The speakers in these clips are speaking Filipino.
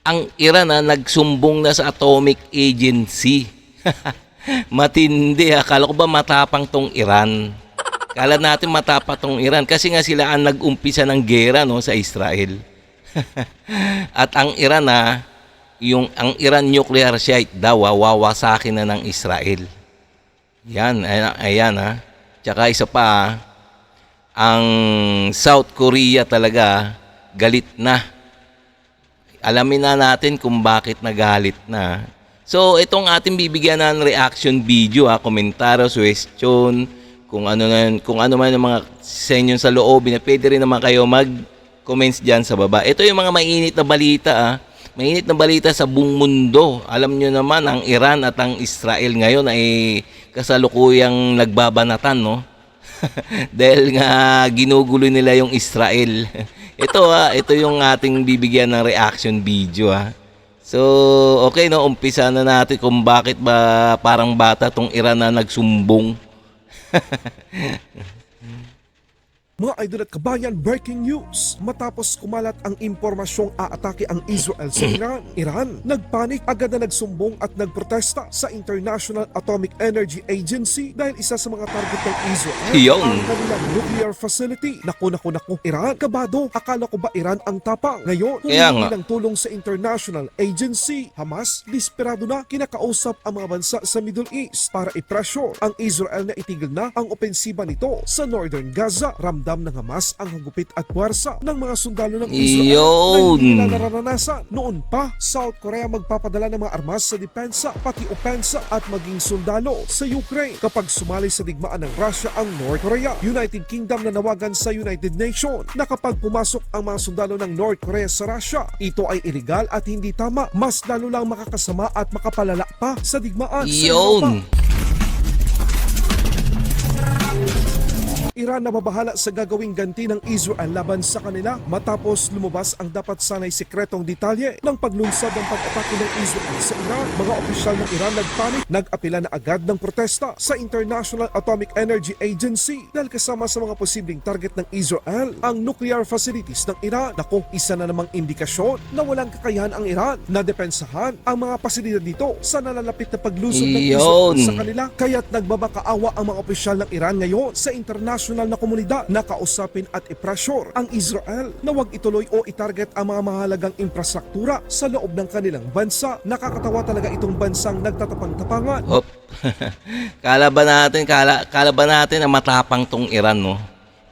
Ang Iran nagsumbong na sa Atomic Agency. Matindi. Akala ko ba matapang tong Iran? Kala natin matapang tong Iran kasi nga sila ang nag-umpisa ng gera no, sa Israel. At ang Iran ang Iran nuclear site daw wawasakin na ng Israel. Yan, ayan Tsaka isa pa, ang South Korea talaga galit na. Alamin na natin kung bakit nagalit na. So, itong ating bibigyan ng reaction video, komentaryo, suggestion, kung ano man yung mga sa inyo sa loob, pwede rin naman kayo mag-comments dyan sa baba. Ito yung mga mainit na balita, mainit na balita sa buong mundo. Alam nyo naman, ang Iran at ang Israel ngayon ay kasalukuyang nagbabanatan, no? Dahil nga ginugulo nila yung Israel. Ito yung ating bibigyan ng reaction video So, okay no, umpisa na natin kung bakit ba parang bata tong Iran na nagsumbong. Mga idol at kabayan, breaking news. Matapos kumalat ang impormasyong aatake ang Israel sa Iran, nagpanik agad na nagsumbong at nagprotesta sa International Atomic Energy Agency dahil isa sa mga target ng Israel ang kanilang nuclear facility. Naku, Iran, kabado. Akala ko ba Iran ang tapang? Ngayon, humingi ng tulong sa International Agency. Hamas, desperado na kinakausap ang mga bansa sa Middle East para i-pressure ang Israel na itigil na ang opensiba nito sa Northern Gaza. Ramdam ng Hamas ang hagupit at puwersa ng mga sundalo ng Israel na hindi nila nararanasan. Noon pa, South Korea magpapadala ng mga armas sa depensa, pati opensa at maging sundalo sa Ukraine kapag sumali sa digmaan ng Russia ang North Korea. United Kingdom nanawagan sa United Nations na kapag pumasok ang mga sundalo ng North Korea sa Russia, ito ay illegal at hindi tama. Mas lalo lang makakasama at makapalala pa sa digmaan sa Europa. Iran nababahala sa gagawing ganti ng Israel laban sa kanila matapos lumabas ang dapat sanay sikretong detalye ng paglunsad ng pag-atake ng Israel sa Iran. Mga opisyal ng Iran nagpanik, nag-apela na agad ng protesta sa International Atomic Energy Agency dahil kasama sa mga posibleng target ng Israel ang nuclear facilities ng Iran. Naku, isa na namang indikasyon na walang kakayahan ang Iran na depensahan ang mga pasilidad dito sa nalalapit na paglusod ng Israel sa kanila. Kaya't nagbabakaawa ang mga opisyal ng Iran ngayon sa international na komunidad na kausapin at i-pressure ang Israel na wag ituloy o itarget ang mga mahalagang infrastruktura sa loob ng kanilang bansa. Nakakatawa talaga itong bansang nagtatapang-tapangan. Kala ba natin na matapang tong Iran, no?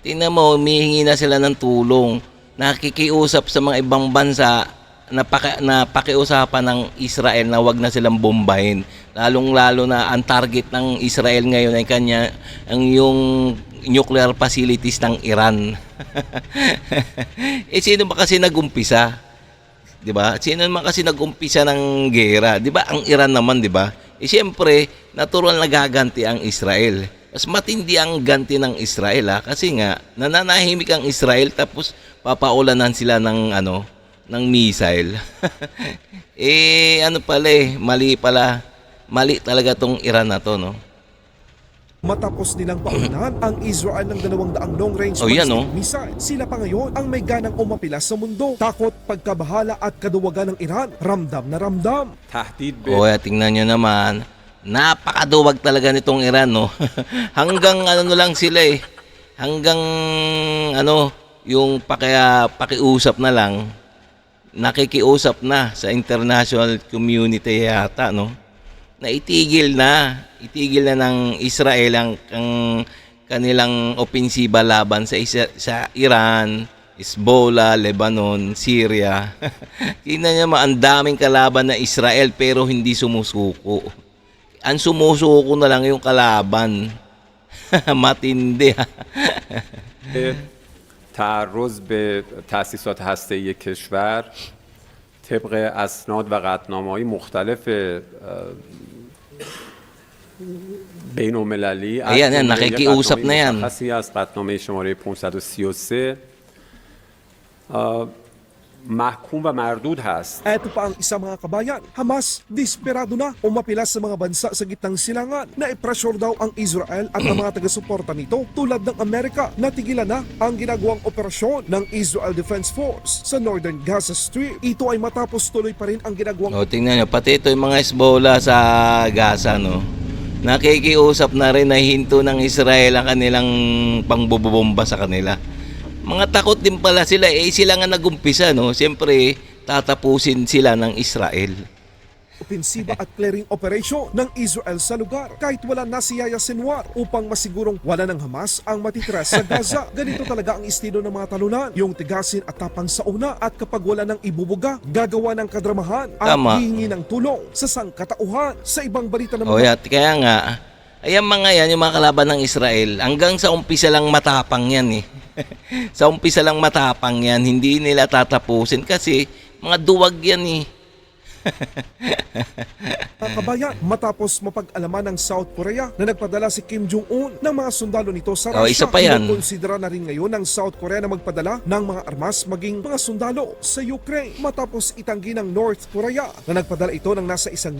Tingnan mo, humihingi na sila ng tulong. Nakikiusap sa mga ibang bansa na pakiusapan ng Israel na wag na silang bombahin. Lalong-lalo na ang target ng Israel ngayon ay yung nuclear facilities ng Iran. Sino ba kasi nag-umpisa? 'Di ba? Sino naman kasi nag-umpisa ng gera? 'Di ba? Ang Iran naman, 'di ba? Siyempre, natural na gaganti ang Israel. Mas matindi ang ganti ng Israel kasi nga nananahimik ang Israel tapos papaulanan sila ng ng missile. Mali talaga tong Iran na to, no? Matapos nilang paunahan ang Israel ng 200 long-range ballistic missile, sila pa ngayon ang may ganang umapila sa mundo. Takot, pagkabahala at kaduwagan ng Iran, ramdam na ramdam. Tingnan nyo naman, napakaduwag talaga nitong Iran, no? Hanggang lang sila hanggang yung pakiusap na lang, nakikiusap na sa international community yata, no? Itigil na ng Israel ang kanilang opensiba laban sa Iran, Hezbollah, Lebanon, Syria. Tingnan niyo ang daming kalaban na Israel pero hindi sumusuko. Ang sumusuko na lang yung kalaban. Matindi. تعرض به تأسیسات هسته‌ای کشور طبق اسناد و قطعنامه‌های مختلف بین المللی nakikiusap na yan. مشخصی از قطعنامه شماره 533 محکوم و مردود هست. Eto pa ang isa mga kabayan, Hamas, desperado na umapilas sa mga bansa sa gitnang silangan na ipresyur daw ang Israel at ang mga taga-suporta nito tulad ng Amerika na tigilan na ang ginagawang operasyon ng Israel Defense Force sa Northern Gaza Strip. Ito ay matapos tuloy pa rin ang ginagawang O, tingnan nyo, pati ito yung mga Hezbollah sa Gaza, no? Nakikiusap na rin na hinto ng Israel ang kanilang pangbubomba sa kanila. Mga takot din pala sila, sila nga nagumpisa, no? Siyempre, tatapusin sila ng Israel. opensiba at clearing operation ng Israel sa lugar kahit wala na si Yahya Sinwar upang masigurong wala ng Hamas ang matitira sa Gaza. Ganito talaga ang estilo ng mga talunan, yung tigasin at tapang sa una at kapag wala ng ibubuga, gagawa ng kadramahan at Tama. hihingi ng tulong sa sangkatauhan. Sa ibang balita ng O mga kaya nga, ayan mga yan, yung mga kalaban ng Israel, hanggang sa umpisa lang matapang yan eh. Sa umpisa lang matapang yan, hindi nila tatapusin kasi mga duwag yan eh. mga kabayan, matapos mapag-alaman ng South Korea na nagpadala si Kim Jong-un ng mga sundalo nito sa Oh, Russia, isa pa yan. Konsidera na rin ngayon ng South Korea na magpadala ng mga armas maging mga sundalo sa Ukraine. Matapos itanggi ng North Korea na nagpadala ito ng nasa 1,500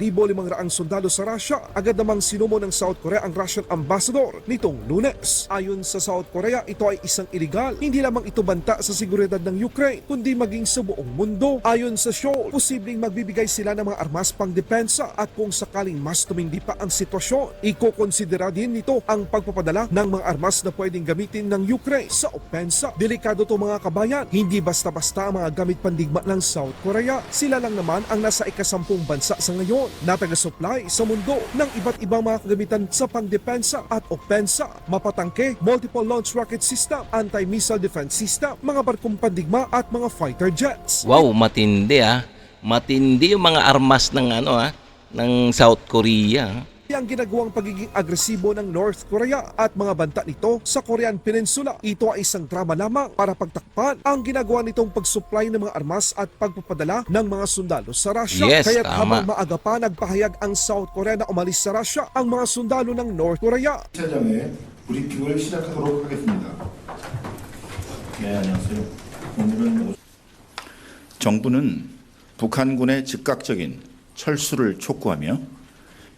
sundalo sa Russia, agad namang sinumo ng South Korea ang Russian ambassador nitong Lunes. Ayon sa South Korea, ito ay isang illegal. Hindi lamang ito banta sa seguridad ng Ukraine, kundi maging sa buong mundo. Ayon sa Seoul, posibleng magbibigay sila ng mga armas pang depensa at kung sakaling mas tumindi pa ang sitwasyon, ikokonsidera din nito ang pagpapadala ng mga armas na pwedeng gamitin ng Ukraine sa opensa. Delikado to mga kabayan, hindi basta-basta ang mga gamit pandigma ng South Korea. Sila lang naman ang nasa ikasampung bansa sa ngayon na taga-supply sa mundo ng iba't ibang mga kagamitan sa pangdepensa at opensa, mapatangke, multiple launch rocket system, anti-missile defense system, mga barkong pandigma at mga fighter jets. Wow, matindi ah. Matindi yung mga armas ng ng South Korea. Ang ginagawang pagiging agresibo ng North Korea at mga banta nito sa Korean Peninsula. Ito ay isang drama lamang para pagtakpan ang ginagawa nitong pag-supply ng mga armas at pagpapadala ng mga sundalo sa Russia. Yes, Kaya't tama. habang maaga pa nagpahayag ang South Korea na umalis sa Russia ang mga sundalo ng North Korea. 차장의 브리핑을 시작하도록 하겠습니다. 네, 안녕하세요. 오늘은 정부는 북한군의 즉각적인 철수를 촉구하며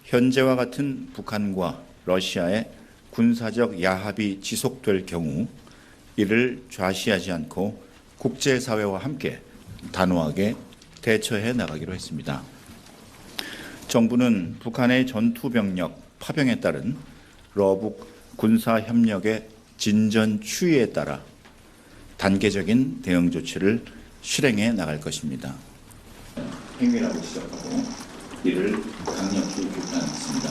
현재와 같은 북한과 러시아의 군사적 야합이 지속될 경우 이를 좌시하지 않고 국제사회와 함께 단호하게 대처해 나가기로 했습니다. 정부는 북한의 전투병력 파병에 따른 러북 군사협력의 진전 추이에 따라 단계적인 대응 조치를 실행해 나갈 것입니다. 행위라고 시작하고 이를 강력히 비판했습니다.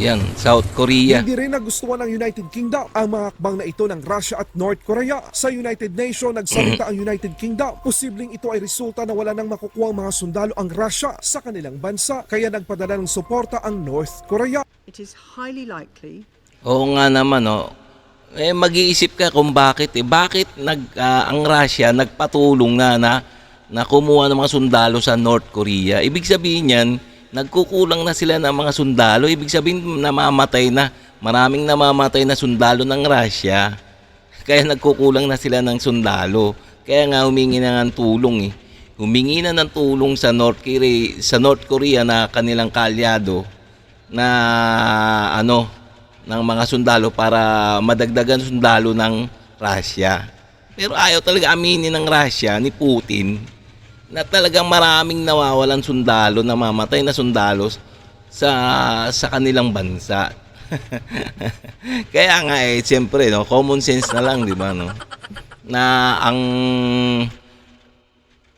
Yan, South Korea. Hindi rin nagustuhan ng United Kingdom ang mga hakbang na ito ng Russia at North Korea. Sa United Nations, nagsalita ang United Kingdom. Posibleng ito ay resulta na wala nang makukuha mga sundalo ang Russia sa kanilang bansa. Kaya nagpadala ng suporta ang North Korea. It is highly likely Oo nga naman, mag-iisip ka kung bakit Bakit ang Russia nagpatulong na kumuha ng mga sundalo sa North Korea? Ibig sabihin yan, nagkukulang na sila ng mga sundalo. Ibig sabihin maraming namamatay na sundalo ng Russia. Kaya nagkukulang na sila ng sundalo. Kaya nga humingi na ng tulong eh. Humingi na ng tulong sa North Korea na kanilang kalyado na ng mga sundalo para madagdagan sundalo ng Russia. Pero ayaw talaga aminin ng Russia ni Putin na talagang maraming nawawalan sundalo, namamatay na sundalo sa kanilang bansa. Kaya nga siyempre common sense na lang, di ba na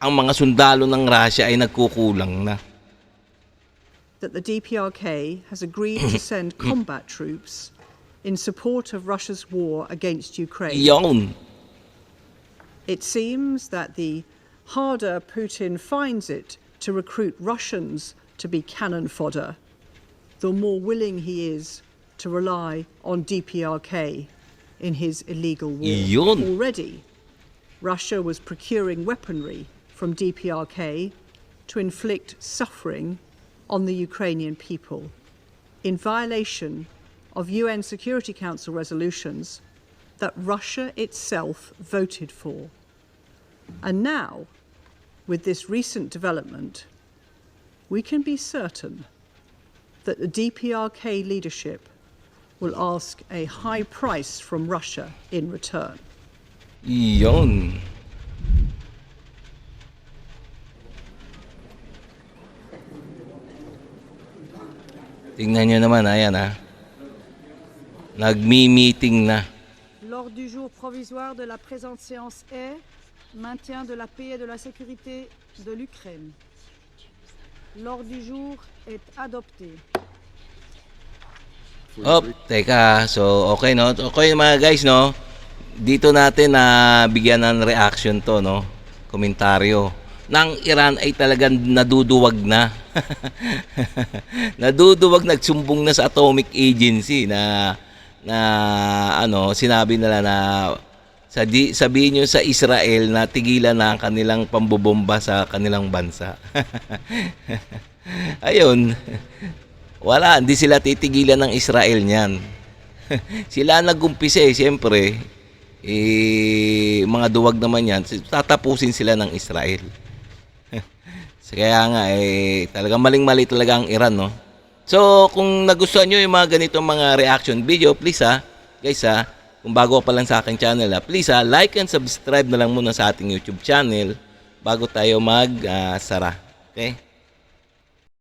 ang mga sundalo ng Russia ay nagkukulang na. that the DPRK has agreed to send combat troops in support of Russia's war against Ukraine. Yun. It seems that the harder Putin finds it to recruit Russians to be cannon fodder, the more willing he is to rely on DPRK in his illegal war. Yun. Already, Russia was procuring weaponry from DPRK to inflict suffering on the Ukrainian people, in violation of UN Security Council resolutions that Russia itself voted for. And now, with this recent development, we can be certain that the DPRK leadership will ask a high price from Russia in return. Iyon. Tingnan nyo naman, ayan ha. Nagmi-meeting na. L'ordre du jour provisoire de la présente séance est maintien de la paix et de la sécurité de l'Ukraine. L'ordre du jour est adopté. Teka. So, okay, no? Okay, mga guys, no? Dito natin na bigyan ng reaction to, no? Komentaryo. Nang Iran ay talagang naduduwag na. Naduduwag, nagsumbong na sa Atomic Agency na sinabi nila na sabihin nyo sa Israel na tigilan na ang kanilang pambobomba sa kanilang bansa. Ayun. Wala, hindi sila titigilan ng Israel niyan. Sila nag-umpisa siyempre. Mga duwag naman yan, tatapusin sila ng Israel. Kaya nga, talagang maling-mali talaga ang Iran, no? So, kung nagustuhan nyo yung mga ganitong mga reaction video, please guys kung bago pa lang sa aking channel, please like and subscribe na lang muna sa ating YouTube channel bago tayo mag-sara. Okay?